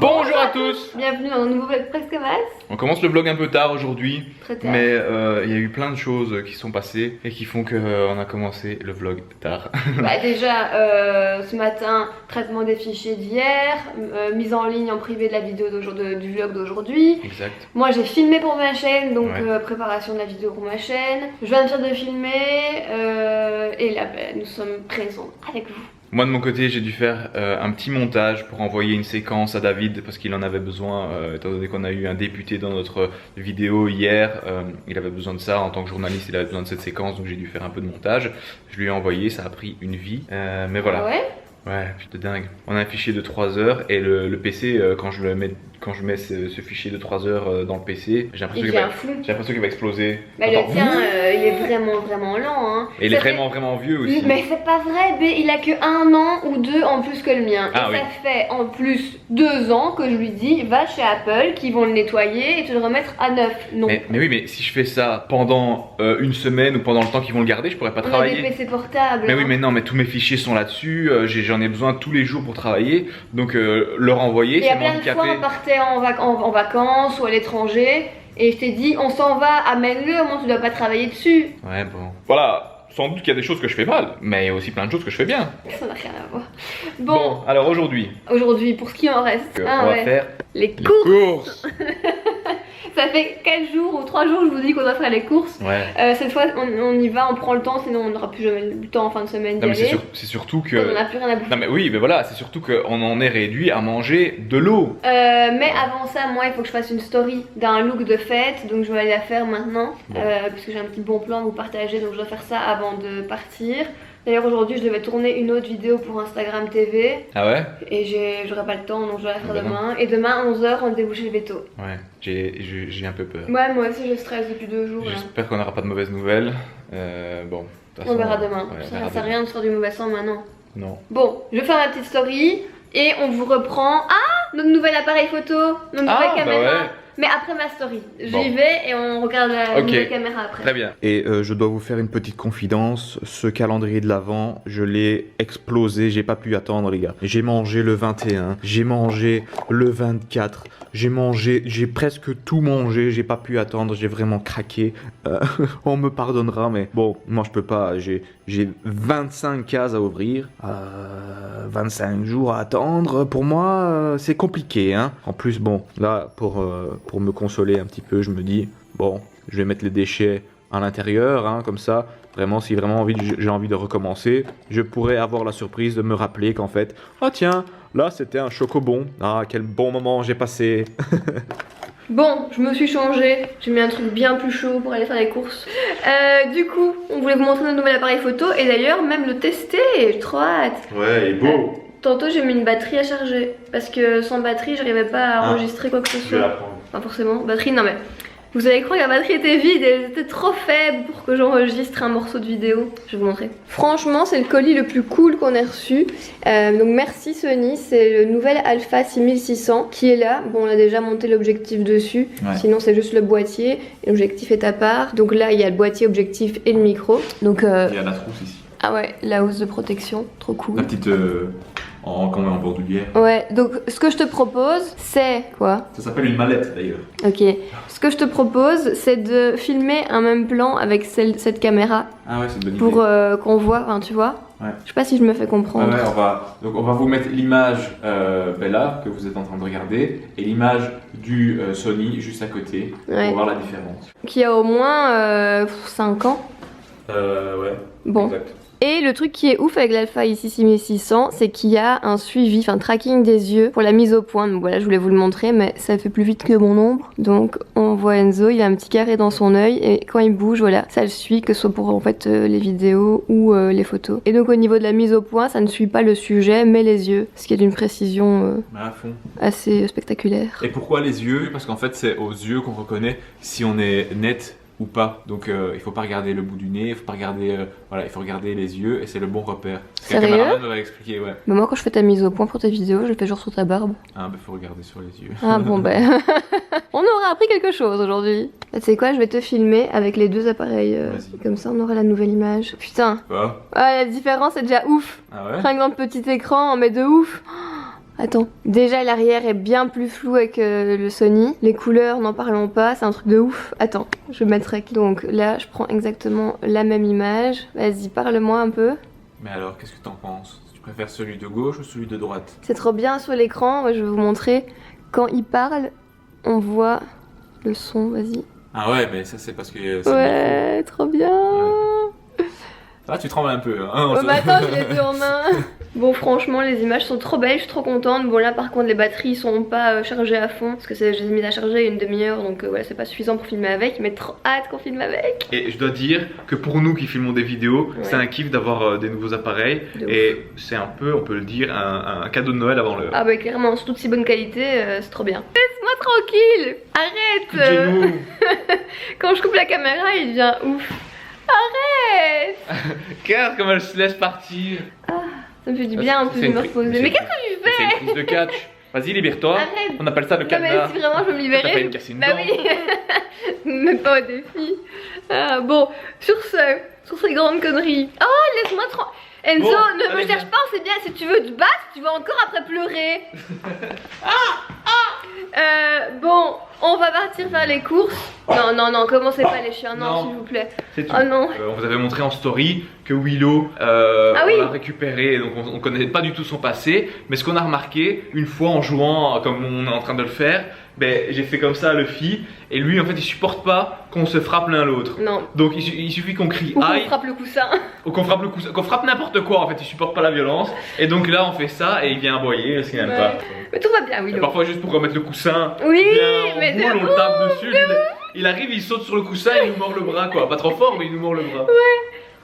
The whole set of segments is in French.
Bonjour à tous. Bienvenue dans un nouveau vlog Presque Maths. On commence le vlog un peu tard aujourd'hui, Très tard. mais il y a eu plein de choses qui sont passées et qui font qu'on a commencé le vlog tard. Bah déjà, ce matin, traitement des fichiers d'hier, mise en ligne en privé de la vidéo du vlog d'aujourd'hui. Exact. Moi j'ai filmé pour ma chaîne, donc Ouais. préparation de la vidéo pour ma chaîne. Je viens de faire de filmer et là nous sommes présents avec vous. Moi de mon côté j'ai dû faire un petit montage pour envoyer une séquence à David parce qu'il en avait besoin étant donné qu'on a eu un député dans notre vidéo hier. Il avait besoin de ça en tant que journaliste, il avait besoin de cette séquence, donc j'ai dû faire un peu de montage. Je lui ai envoyé, ça a pris une vie, mais voilà. Ah ouais. Ouais, de dingue. On a un fichier de 3 heures et le PC, quand je mets ce fichier de 3 heures dans le PC, j'ai Il l'impression qu'il va exploser. Bah Attends. le tien, il est vraiment lent hein. Et il est vraiment vieux aussi. Mais c'est pas vrai, B, il a que 1 an ou 2 en plus que le mien. Ah et oui. ça fait en plus 2 ans que je lui dis va chez Apple qui vont le nettoyer et te le remettre à neuf. Non. Mais oui, mais si je fais ça pendant une semaine ou pendant le temps qu'ils vont le garder, je pourrais pas On a travailler. des PC portables. Mais hein. oui, mais non, mais tous mes fichiers sont là-dessus, j'en ai besoin tous les jours pour travailler, donc leur envoyer, Il y a c'est plein de fois handicapé. on partait en vacances ou à l'étranger et je t'ai dit on s'en va, amène-le, au moins tu dois pas travailler dessus. Ouais, bon. Voilà, sans doute qu'il y a des choses que je fais mal, mais il y a aussi plein de choses que je fais bien. Ça n'a rien à voir. Bon, Bon, alors aujourd'hui, aujourd'hui pour ce qui en reste, on va faire les les courses. courses. Ça fait 4 jours ou 3 jours je vous dis qu'on doit faire les courses. Ouais. Cette fois on y va, on prend le temps, sinon on n'aura plus jamais le temps en fin de semaine d'y Non, mais aller. c'est surtout que... On n'a plus rien à bouffer. Non mais oui, mais voilà, c'est surtout qu'on en est réduit à manger de l'eau. Mais avant ça, moi il faut que je fasse une story d'un look de fête, donc je vais aller la faire maintenant, Bon. parce que j'ai un petit bon plan à vous partager, donc je dois faire ça avant de partir. D'ailleurs aujourd'hui je devais tourner une autre vidéo pour Instagram TV, Ah ouais? et j'aurai pas le temps, donc je vais la faire Bah non. demain. Et demain 11h on débouche le veto. Ouais, j'ai un peu peur. Ouais, moi aussi je stresse depuis 2 jours. Là. J'espère qu'on n'aura pas de mauvaises nouvelles. Bon, de toute façon, On verra demain, ouais, on ça verra sert à demain. rien de se faire du mauvais sang maintenant. Non. Bon, je vais faire ma petite story, et on vous reprend... Ah, notre nouvel appareil photo, notre nouvelle Ah, bah caméra. ouais. Mais après ma story, j'y Bon. vais et on regarde la Ok. nouvelle caméra après. Très bien. Et je dois vous faire une petite confidence. Ce calendrier de l'Avent, je l'ai explosé. J'ai pas pu attendre, les gars. J'ai mangé le 21, j'ai mangé le 24, j'ai presque tout mangé. J'ai pas pu attendre, j'ai vraiment craqué. On me pardonnera, mais bon, moi je peux pas. J'ai 25 cases à ouvrir, 25 jours à attendre. Pour moi, c'est compliqué, hein. En plus, bon, là, pour me consoler un petit peu, je me dis, bon, je vais mettre les déchets à l'intérieur, hein, comme ça, vraiment, si vraiment j'ai envie de recommencer, je pourrais avoir la surprise de me rappeler qu'en fait, ah tiens, là c'était un chocobon, ah quel bon moment j'ai passé. Bon, je me suis changée, j'ai mis un truc bien plus chaud pour aller faire les courses. Du coup, on voulait vous montrer notre nouvel appareil photo et d'ailleurs même le tester, j'ai trop hâte. Ouais, il est beau. Tantôt j'ai mis une batterie à charger parce que sans batterie j'arrivais pas à enregistrer quoi que ce soit. prendre. Pas forcément, batterie non mais... Vous allez croire que la batterie était vide, elle était trop faible pour que j'enregistre un morceau de vidéo. Je vais vous montrer. Franchement, c'est le colis le plus cool qu'on ait reçu. Donc merci Sony, c'est le nouvel Alpha 6600 qui est là. Bon, on a déjà monté l'objectif dessus, Ouais. sinon c'est juste le boîtier. Et l'objectif est à part. Donc là, il y a le boîtier, objectif et le micro. Donc, Il y a la trousse ici. ah ouais, la housse de protection, trop cool. La petite quand on est en bordelière. Ouais, donc ce que je te propose, c'est quoi? Ça s'appelle une mallette d'ailleurs. Ok. Ce que je te propose, c'est de filmer un même plan avec cette caméra Ah ouais, c'est une bonne pour idée. qu'on voit, enfin tu vois. Ouais. Je sais pas si je me fais Ouais, comprendre. on va vous mettre l'image Bella que vous êtes en train de regarder et l'image du Sony juste à côté Ouais. pour voir la différence. Qui a au moins 5 ans. Ouais. Bon. Exact. Et le truc qui est ouf avec l'Alpha ici 6600, c'est qu'il y a un suivi, enfin tracking des yeux pour la mise au point. Donc voilà, je voulais vous le montrer, mais ça fait plus vite que mon ombre. Donc on voit Enzo, il a un petit carré dans son œil et quand il bouge, voilà, ça le suit, que ce soit pour en fait les vidéos ou les photos. Et donc au niveau de la mise au point, ça ne suit pas le sujet, mais les yeux, ce qui est d'une précision À fond. assez spectaculaire. Et pourquoi les yeux? Parce qu'en fait, c'est aux yeux qu'on reconnaît si on est net ou pas. Donc il faut pas regarder le bout du nez, il faut pas regarder, voilà, il faut regarder les yeux et c'est le bon repère. Sérieux? Caméraman va expliquer, ouais. Mais moi quand je fais ta mise au point pour tes vidéos, je le fais genre sur ta barbe. Ah bah faut regarder sur les yeux. Ah bon ben, on aura appris quelque chose aujourd'hui. Tu sais quoi, je vais te filmer avec les deux appareils, Vas-y. comme ça on aura la nouvelle image. Putain, Quoi? ah, la différence est déjà ouf. Ah ouais? Rien que dans le petit écran, mais de ouf. Attends, déjà l'arrière est bien plus flou avec le Sony. Les couleurs, n'en parlons pas, c'est un truc de ouf. Attends, je mettrai. Donc là, je prends exactement la même image. Vas-y, parle-moi un peu. Mais alors, qu'est-ce que t'en penses? Tu préfères celui de gauche ou celui de droite? C'est trop bien sur l'écran. Je vais vous montrer. Quand il parle, on voit le son. Vas-y. Ah ouais, mais ça c'est parce que c'est Ouais, trop bien. Ah, tu trembles un peu, hein? Oh, bah attends, je l'ai deux en main. Bon, franchement, les images sont trop belles, je suis trop contente. Bon, là, par contre, les batteries sont pas chargées à fond parce que je les ai mises à charger une demi-heure, donc ouais, c'est pas suffisant pour filmer avec, mais trop hâte qu'on filme avec. Et je dois dire que pour nous qui filmons des vidéos, Ouais. c'est un kiff d'avoir des nouveaux appareils. De ouf. Et c'est un peu, on peut le dire, un cadeau de Noël avant l'heure. Ah bah clairement, surtout de si bonne qualité, c'est trop bien. Laisse-moi tranquille. Arrête. Genou. Quand je coupe la caméra, il devient ouf. Arrête. Regarde comme elle se laisse partir. Ça me fait du bien un peu de me reposer. Mais qu'est-ce que tu fais? C'est une prise de catch. Vas-y, libère-toi. Arrête. On appelle ça le Non mais cadenas. si vraiment je veux me libérer, T'as failli me casser une bah dent. oui. Mais pas au défi. Ah, bon, sur ces grandes conneries. Oh, laisse-moi tranquille. Enzo, Bon, ne me allez, cherche viens. pas, c'est bien. Si tu veux te battre, tu vas encore après pleurer. Bon, on va partir faire les courses. Non, non, non, commencez pas les chiens, non, Non. s'il vous plaît. C'est tout. Oh non. On vous avait montré en story que Willow, Ah oui. on l'a récupéré, donc on connaît pas du tout son passé. Mais ce qu'on a remarqué, une fois en jouant comme on est en train de le faire, ben, j'ai fait comme ça à Luffy. Et lui, en fait, il supporte pas qu'on se frappe l'un l'autre. Non. Donc il suffit qu'on crie Ou qu'on aïe, frappe le coussin. ou qu'on frappe le coup, qu'on frappe n'importe quoi. En fait, il supporte pas la violence. Et donc là, on fait ça et il vient aboyer parce qu'il n'aime Ouais. pas. Mais tout va bien, Et Willow. parfois, juste pour remettre le coussin, Oui, il vient en mais boule, de on le tape dessus. Il arrive, il saute sur le coussin et il nous mord le bras, quoi. Pas trop fort, mais il nous mord le bras.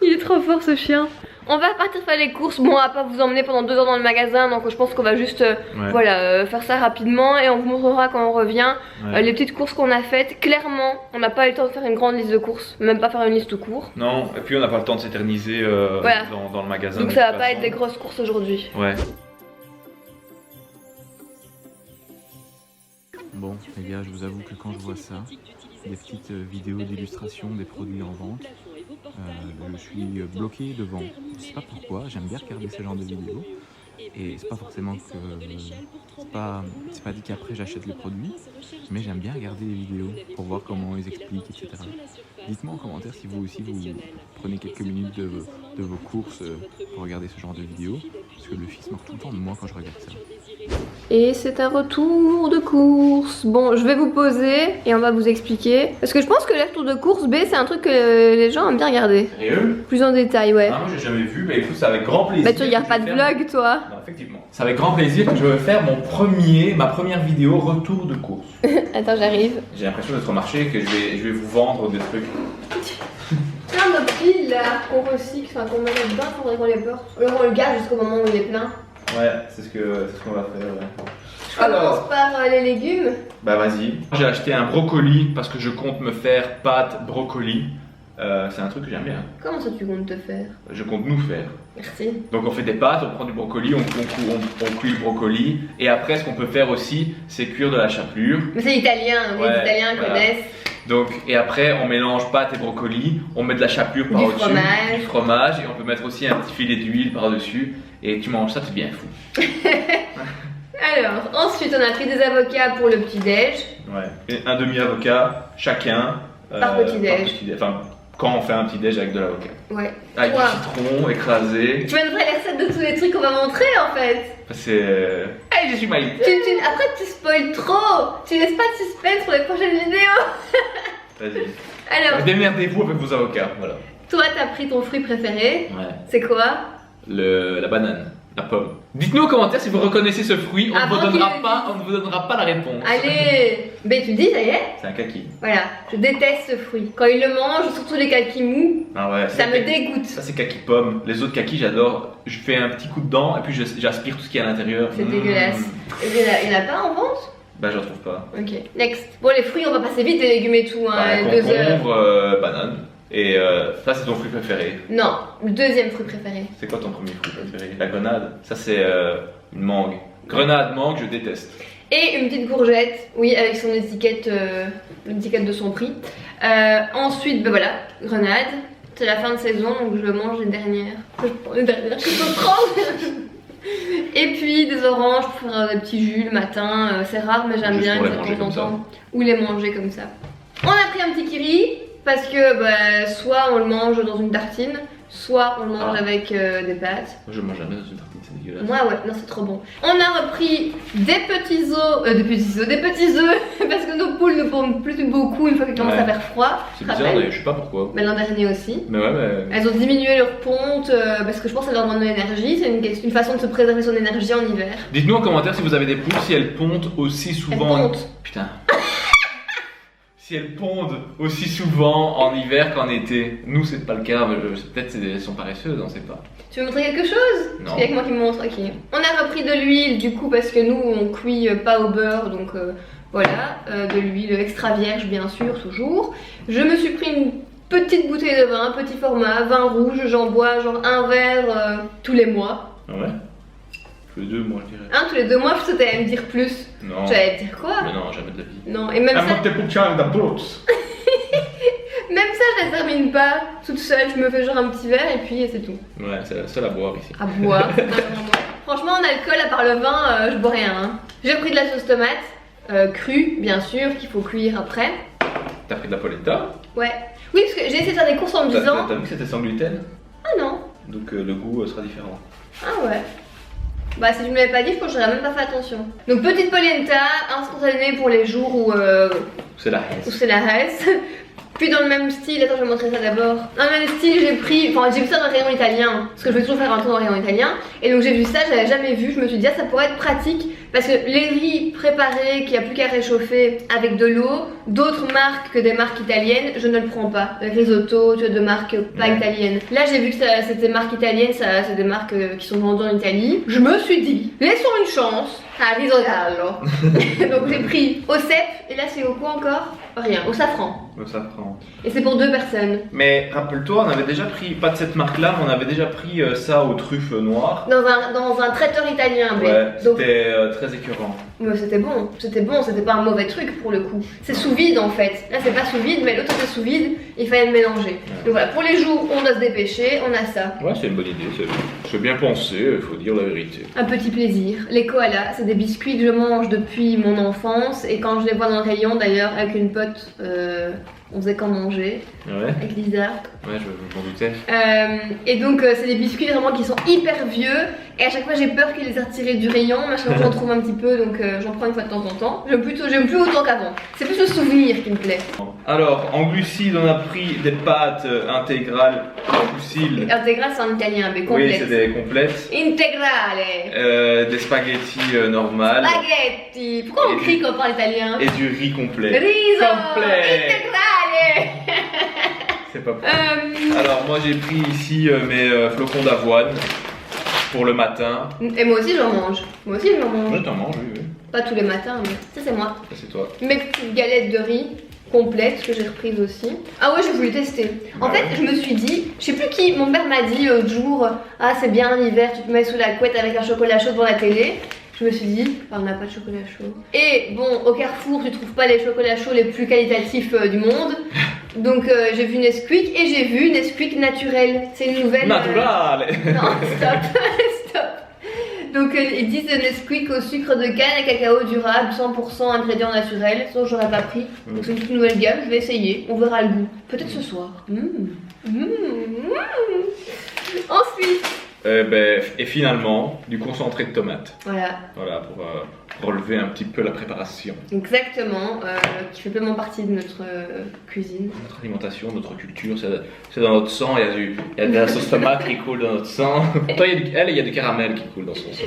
Il est trop fort ce chien. On va partir faire les courses. Bon, on va pas vous emmener pendant 2 heures dans le magasin, donc je pense qu'on va juste voilà, faire ça rapidement et on vous montrera quand on revient les petites courses qu'on a faites. Clairement, on n'a pas eu le temps de faire une grande liste de courses, même pas faire une liste tout court. Non, et puis on n'a pas le temps de s'éterniser Voilà. dans le magasin. Donc de ça toute va pas façon. être des grosses courses aujourd'hui. Ouais. Bon, les gars, je vous avoue que quand je vois ça, des petites vidéos d'illustration des produits en vente, je suis bloqué devant. Je sais pas pourquoi, j'aime bien regarder ce genre de vidéos. Et c'est pas forcément que. C'est pas dit qu'après j'achète le produit, mais j'aime bien regarder les vidéos pour voir comment ils expliquent, etc. Dites-moi en commentaire si vous aussi vous prenez quelques minutes de vos courses pour regarder ce genre de vidéos, parce que le fils meurt tout le temps de moi quand je regarde ça. Et c'est un retour de course. Bon, je vais vous poser et on va vous expliquer. Parce que je pense que le retour de course B, c'est un truc que les gens aiment bien regarder. Sérieux? Plus en détail, ouais. Ah, moi j'ai jamais vu, mais écoute, c'est avec grand plaisir. Bah tu regardes que pas je de vais faire- vlog, toi. Non, effectivement. C'est avec grand plaisir que je vais faire ma première vidéo retour de course. Attends, j'arrive. J'ai l'impression d'être au marché et que je vais vous vendre des trucs. Plein de piles là, qu'on recycle, enfin qu'on met dedans, faudrait qu'on les porte. Ou alors on le garde jusqu'au moment où il est plein. Ouais, c'est ce qu'on va faire. Ouais. Je commence par les légumes. Bah vas-y. J'ai acheté un brocoli parce que je compte me faire pâte brocoli. C'est un truc que j'aime bien. Comment ça tu comptes te faire? Je compte nous faire. Merci. Donc on fait des pâtes, on prend du brocoli, on cuit le brocoli. Et après, ce qu'on peut faire aussi, c'est cuire de la chapelure. Mais c'est italien, les Ouais, Italiens voilà. connaissent. Donc, et après, on mélange pâte et brocoli, on met de la chapelure par Du au-dessus, fromage. du fromage, et on peut mettre aussi un petit filet d'huile par-dessus. Et tu manges ça, t'es bien fou. Alors, ensuite on a pris des avocats pour le petit-déj. Ouais. Et un demi-avocat chacun. Par petit-déj. Enfin, quand on fait un petit-déj avec de l'avocat. Ouais. Avec Toi, du citron écrasé. tu mettrais les recettes de tous les trucs qu'on va montrer en fait. C'est. Allez, je suis maïs. Après tu spoil trop. Tu laisses pas de suspense pour les prochaines vidéos. Vas-y. Alors, Démerdez-vous avec vos avocats, voilà. toi t'as pris ton fruit préféré. Ouais. C'est quoi? La banane, la pomme. Dites-nous en commentaire si vous reconnaissez ce fruit, on ne Avant vous donnera qu'il le pas, on ne vous donnera pas la réponse. Allez. Ben tu dis, ça y est. C'est un kaki. Voilà, je déteste ce fruit. Quand il le mange, surtout les kakis mous, Ah ouais. ça c'est me kaki. dégoûte. Ça c'est kaki pomme. Les autres kakis j'adore. Je fais un petit coup dedans et puis j'aspire tout ce qui est à l'intérieur. C'est dégueulasse. Il y en a pas en vente? Bah je retrouve pas. Ok, next. Bon, les fruits, on va passer vite, les légumes et tout, hein, Bah, 2 heures. concombre, banane. Et ça c'est ton fruit préféré. Non, le deuxième fruit préféré. C'est quoi ton premier fruit préféré? La grenade. Ça c'est une mangue. Grenade, mangue, je déteste. Et une petite courgette, oui, avec son étiquette, l'étiquette de son prix. Ensuite, ben voilà, grenade. C'est la fin de saison, donc je mange les dernières. Je prends les dernières que je peux prendre. Et puis des oranges pour faire des petits jus le matin. C'est rare, mais j'aime Juste bien pour les de manger temps en comme ça. temps. Ou les manger comme ça. On a pris un petit kiri parce que bah, soit on le mange dans une tartine, soit on le mange avec des pâtes. Moi je mange jamais dans une tartine, c'est dégueulasse. Moi ouais, non c'est trop bon. On a repris des petits œufs, parce que nos poules ne pondent plus beaucoup une fois qu'il commence à faire froid. C'est bizarre, d'ailleurs, je sais pas pourquoi. Mais l'an dernier aussi. Mais ouais, mais. Elles ont diminué leur ponte parce que je pense que ça leur donne de l'énergie. C'est une façon de se préserver son énergie en hiver. Dites-nous en commentaire si vous avez des poules, si elles pondent aussi souvent. Elles pondent. Putain. Si elles pondent aussi souvent en hiver qu'en été. Nous, c'est pas le cas, mais peut-être elles sont paresseuses, on sait pas. Tu veux montrer quelque chose? Non. C'est avec moi qui me montre, ok. On a repris de l'huile du coup parce que nous on cuit pas au beurre donc voilà, de l'huile extra vierge bien sûr, toujours. Je me suis pris une petite bouteille de vin, petit format, vin rouge, j'en bois genre un verre tous les mois. Ah ouais? Tous les 2 mois, je dirais. Tous les 2 mois, je t'allais me dire plus. Non. J'allais te dire quoi? Mais non, jamais de la vie. Non, et même ça, même ça, je la termine pas toute seule, je me fais genre un petit verre et puis c'est tout. Ouais, c'est la seule à boire ici. À boire, c'est pas vraiment moi. Franchement, en alcool, à part le vin, je bois rien. Hein. J'ai pris de la sauce tomate, crue, bien sûr, qu'il faut cuire après. T'as pris de la polenta? Ouais. Oui, parce que j'ai essayé de faire des courses en me disant. T'as vu que c'était sans gluten? Ah non. Donc le goût sera différent. Ah ouais. Bah si je me l'avais pas dit, je pense que j'aurais même pas fait attention. Donc petite polenta, instantanée pour les jours où C'est la où haine. c'est la reste. Puis dans le même style, attends je vais montrer ça d'abord. Dans le même style j'ai vu ça dans le rayon italien. Parce que je vais toujours faire un tour dans le rayon italien. Et donc j'ai vu ça, j'avais jamais vu, je me suis dit ah, ça pourrait être pratique. Parce que les riz préparés, qu'il n'y a plus qu'à réchauffer avec de l'eau, d'autres marques que des marques italiennes, je ne le prends pas. Le risotto, tu vois, de marques pas italiennes. Là j'ai vu que c'était marque italienne, c'est des marques qui sont vendues en Italie. Je me suis dit, laissons une chance à risotto. Donc j'ai pris au cèpe, et là c'est au quoi encore? Rien, au safran. Le safran. Et c'est pour 2 personnes. Mais rappelle-toi, on avait déjà pris, pas de cette marque-là, mais on avait déjà pris ça aux truffes noires. Dans un traiteur italien. Mais Ouais, donc, c'était très écœurant. mais c'était bon, c'était pas un mauvais truc pour le coup. C'est sous vide en fait. Là c'est pas sous vide, mais l'autre c'était sous vide, il fallait le mélanger. Donc voilà, pour les jours où on doit se dépêcher, on a ça. Ouais, c'est une bonne idée, c'est bien pensé, il faut dire la vérité. Un petit plaisir. Les koalas, c'est des biscuits que je mange depuis mon enfance et quand je les vois dans le rayon d'ailleurs avec une pote, on faisait qu'en manger Ouais, avec Lisa. ouais, je m'en doutais. Et donc c'est des biscuits vraiment qui sont hyper vieux et à chaque fois j'ai peur qu'ils les aient retirés du rayon, mais à chaque fois j'en trouve un petit peu donc j'en prends une fois de temps en temps. J'aime plus autant qu'avant. C'est plus le souvenir qui me plaît. Alors, en glucides, on a pris des pâtes intégrales fusil. Intégral c'est en italien, mais Oui, complète. c'est des complètes. Integrale. Des spaghettis normales. Spaghetti. Pourquoi on crie quand on parle italien? Et du riz complet. Riso. Complet. Integrale. C'est pas possible. Alors, moi j'ai pris ici mes flocons d'avoine pour le matin. Et moi aussi j'en mange. Moi aussi j'en mange. Ouais, t'en manges, oui, oui. Pas tous les matins, mais ça c'est moi. Ça, c'est toi. Mes petites galettes de riz complètes que j'ai reprises aussi. Ah ouais, j'ai voulu tester. En fait, je me suis dit, je sais plus qui, mon père m'a dit l'autre jour, ah c'est bien l'hiver, tu te mets sous la couette avec un chocolat chaud devant la télé. Je me suis dit, on n'a pas de chocolat chaud. Et bon, au Carrefour, tu trouves pas les chocolats chauds les plus qualitatifs du monde. Donc j'ai vu Nesquik et j'ai vu Nesquik naturel. C'est une nouvelle. Naturale. Non, stop, stop. Donc ils disent Nesquik au sucre de canne et cacao durable, 100% ingrédients naturels. Sinon j'aurais pas pris. Donc c'est une toute nouvelle gamme, je vais essayer. On verra le goût. Peut-être ce soir. Ensuite. Et finalement, du concentré de tomate. Voilà. Voilà, pour relever un petit peu la préparation. Exactement, qui fait pleinement partie de notre cuisine. Notre alimentation, notre culture, c'est dans notre sang. Il y a de la sauce tomate qui coule dans notre sang. Toi, il y a du caramel qui coule dans son sang.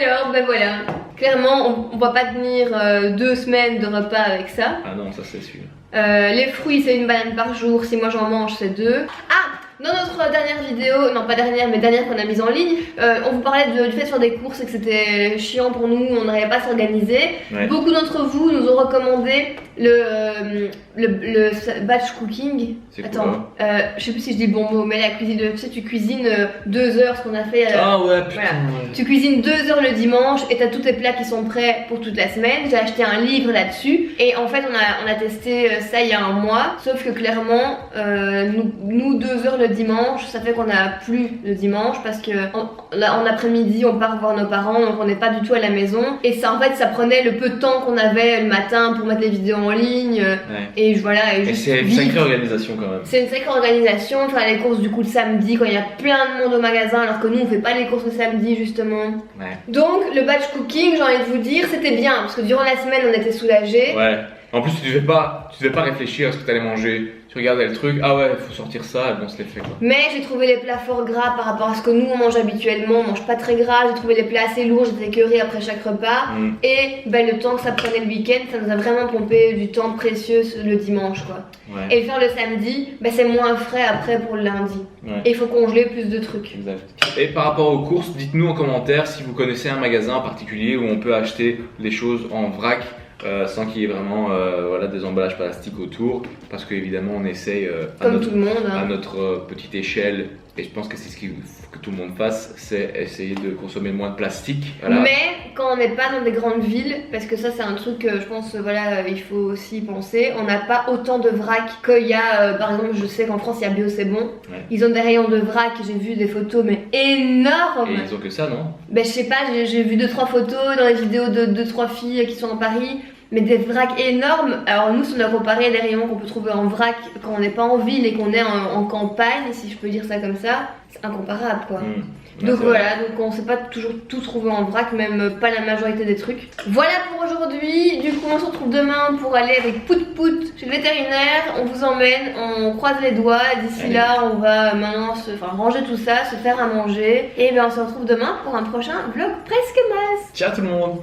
Alors, ben voilà. Clairement, on va pas tenir 2 semaines de repas avec ça. Ah non, ça c'est sûr. Les fruits, c'est une banane par jour. Si moi j'en mange, c'est 2. Ah, Dans notre dernière vidéo, non pas dernière mais dernière qu'on a mise en ligne, on vous parlait du fait de faire des courses et que c'était chiant pour nous, on n'arrivait pas à s'organiser. Ouais. Beaucoup d'entre vous nous ont recommandé le batch cooking. C'est Attends, je sais plus si je dis le bon mot, mais la cuisine, tu sais, tu cuisines 2 heures, ce qu'on a fait. Ah ouais, putain. Voilà. Tu cuisines 2 heures le dimanche et t'as tous tes plats qui sont prêts pour toute la semaine. J'ai acheté un livre là-dessus et en fait on a testé ça il y a un mois. Sauf que clairement, nous 2 heures le dimanche, ça fait qu'on a plus le dimanche parce que en après-midi on part voir nos parents, donc on n'est pas du tout à la maison. Et ça en fait ça prenait le peu de temps qu'on avait le matin pour mettre les vidéos en ligne. Ouais. Et voilà. Et Et c'est une sacrée organisation quand même. C'est une sacrée organisation, faire les courses du coup le samedi quand il y a plein de monde au magasin alors que nous on fait pas les courses le samedi justement. Ouais. Donc le batch cooking, j'ai envie de vous dire, c'était bien parce que durant la semaine on était soulagés. Ouais. En plus, tu devais pas réfléchir à ce que t'allais manger. Tu regardais le truc, ah ouais, il faut sortir ça, et bon, on se les fait quoi. Mais j'ai trouvé les plats fort gras par rapport à ce que nous on mange habituellement, on mange pas très gras, j'ai trouvé les plats assez lourds, j'étais écœurée après chaque repas. Et ben, le temps que ça prenait le week-end, ça nous a vraiment pompé du temps précieux le dimanche quoi. Ouais. Et le faire le samedi, ben, c'est moins frais après pour le lundi. Ouais. Et il faut congeler plus de trucs. Exact. Et par rapport aux courses, dites-nous en commentaire si vous connaissez un magasin en particulier où on peut acheter des choses en vrac. Sans qu'il y ait vraiment voilà, des emballages plastiques autour, parce qu'évidemment on essaye Comme tout le monde. à Hein. notre petite échelle, et je pense que c'est ce qu'il faut que tout le monde fasse, c'est essayer de consommer moins de plastique. Voilà. Mais quand on n'est pas dans des grandes villes, parce que ça c'est un truc que je pense voilà il faut aussi penser, on n'a pas autant de vrac qu'il y a par exemple je sais qu'en France il y a Bio c'est bon, Ouais. ils ont des rayons de vrac, j'ai vu des photos mais énormes. Et ils ont que ça, non? Ben je sais pas, j'ai vu 2-3 photos dans les vidéos de 2-3 filles qui sont à Paris. Mais des vracs énormes. Alors nous si on a comparé les rayons qu'on peut trouver en vrac quand on n'est pas en ville et qu'on est en campagne, si je peux dire ça comme ça, c'est incomparable quoi. Ouais, Donc c'est voilà, donc on sait pas toujours tout trouver en vrac, même pas la majorité des trucs. Voilà pour aujourd'hui, du coup on se retrouve demain pour aller avec Pout Pout chez le vétérinaire, on vous emmène, on croise les doigts, d'ici là on va maintenant ranger tout ça, se faire à manger, et bien on se retrouve demain pour un prochain vlog presque masse. Ciao tout le monde.